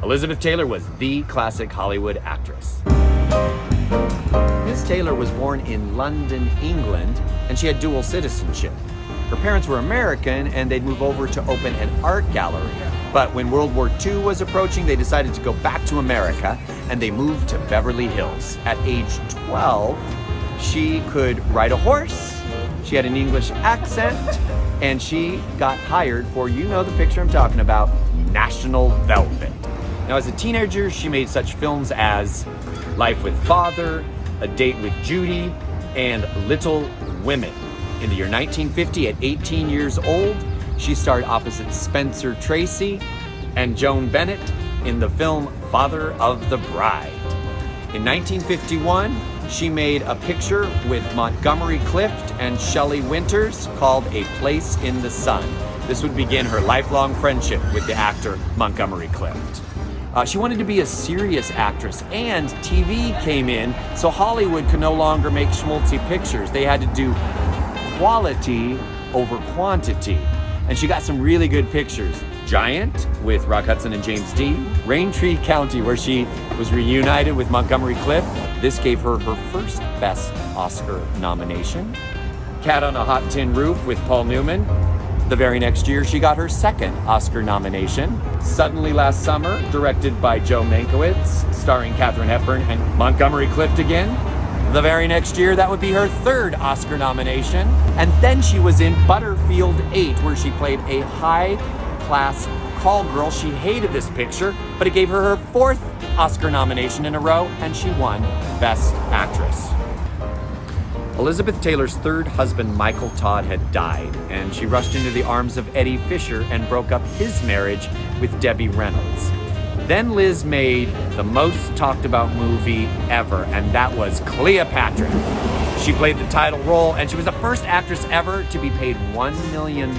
Elizabeth Taylor was the classic Hollywood actress. Miss Taylor was born in London, England, and she had dual citizenship. Her parents were American, and they'd move over to open an art gallery. But when World War II was approaching, they decided to go back to America, and they moved to Beverly Hills. At age 12, she could ride a horse, she had an English accent, and she got hired for, you know the picture I'm talking about, National Velvet. Now, as a teenager, she made such films as Life with Father, A Date with Judy, and Little Women. In the year 1950, at 18 years old, she starred opposite Spencer Tracy and Joan Bennett in the film Father of the Bride. In 1951, she made a picture with Montgomery Clift and Shelley Winters called A Place in the Sun. This would begin her lifelong friendship with the actor Montgomery Clift. She wanted to be a serious actress, and TV came in, so Hollywood could no longer make schmaltzy pictures. They had to do quality over quantity. And she got some really good pictures. Giant with Rock Hudson and James Dean. Raintree County, where she was reunited with Montgomery Clift. This gave her her first Best Oscar nomination. Cat on a Hot Tin Roof with Paul Newman. The very next year, she got her second Oscar nomination. Suddenly Last Summer, directed by Joe Mankiewicz, starring Katharine Hepburn and Montgomery Clift again. The very next year, that would be her third Oscar nomination. And then she was in Butterfield 8, where she played a high-class call girl. She hated this picture, but it gave her her fourth Oscar nomination in a row, and she won Best Actress. Elizabeth Taylor's third husband, Michael Todd, had died, and she rushed into the arms of Eddie Fisher and broke up his marriage with Debbie Reynolds. Then Liz made the most talked about movie ever, and that was Cleopatra. She played the title role, and she was the first actress ever to be paid $1 million.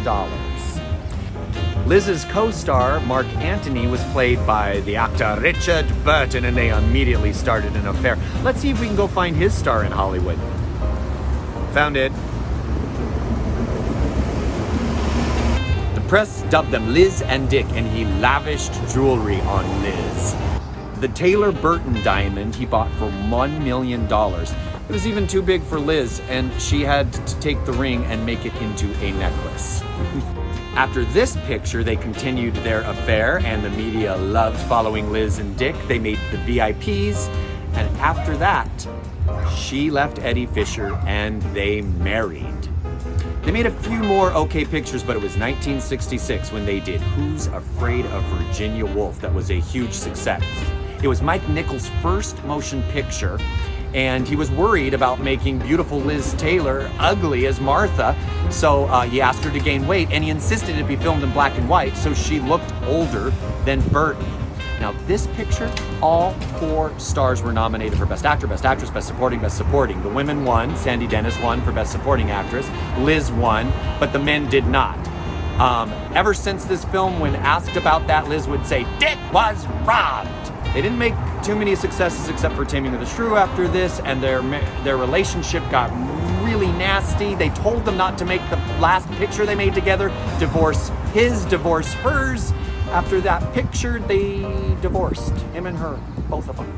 Liz's co-star, Mark Antony, was played by the actor Richard Burton, and they immediately started an affair. Let's see if we can go find his star in Hollywood. Found it. The press dubbed them Liz and Dick, and he lavished jewelry on Liz. The Taylor Burton diamond he bought for $1 million. It was even too big for Liz, and she had to take the ring and make it into a necklace. After this picture, they continued their affair, and the media loved following Liz and Dick. They made the VIPs, and after that, she left Eddie Fisher and they married. They made a few more okay pictures, but it was 1966 when they did Who's Afraid of Virginia Woolf that was a huge success. It was Mike Nichols' first motion picture, and he was worried about making beautiful Liz Taylor ugly as Martha, so he asked her to gain weight, and he insisted it be filmed in black and white so she looked older than Burton. Now, this picture, all four stars were nominated for Best Actor, Best Actress, Best Supporting, Best Supporting. The women won. Sandy Dennis won for Best Supporting Actress. Liz won, but the men did not. Ever since this film, when asked about that, Liz would say, "Dick was robbed." They didn't make too many successes except for Taming of the Shrew after this, and their relationship got really nasty. They told them not to make the last picture they made together. Divorce his, divorce hers. After that picture, they divorced, him and her, both of them.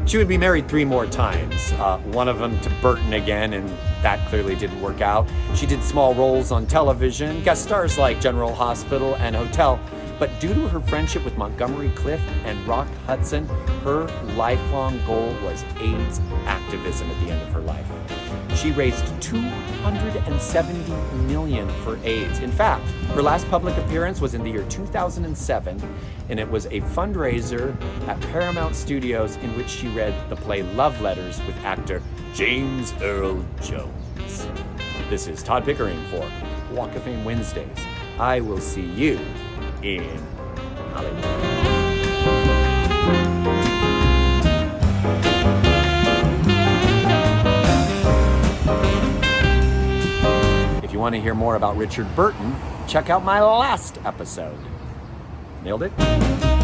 She would be married 3 more times, one of them to Burton again, and that clearly didn't work out. She did small roles on television, guest stars like General Hospital and Hotel, but due to her friendship with Montgomery Clift and Rock Hudson, her lifelong goal was AIDS activism at the end of her life. She raised $270 million for AIDS. In fact, her last public appearance was in the year 2007, and it was a fundraiser at Paramount Studios in which she read the play Love Letters with actor James Earl Jones. This is Todd Pickering for Walk of Fame Wednesdays. I will see you in Hollywood. If you want to hear more about Richard Burton, check out my last episode. Nailed it?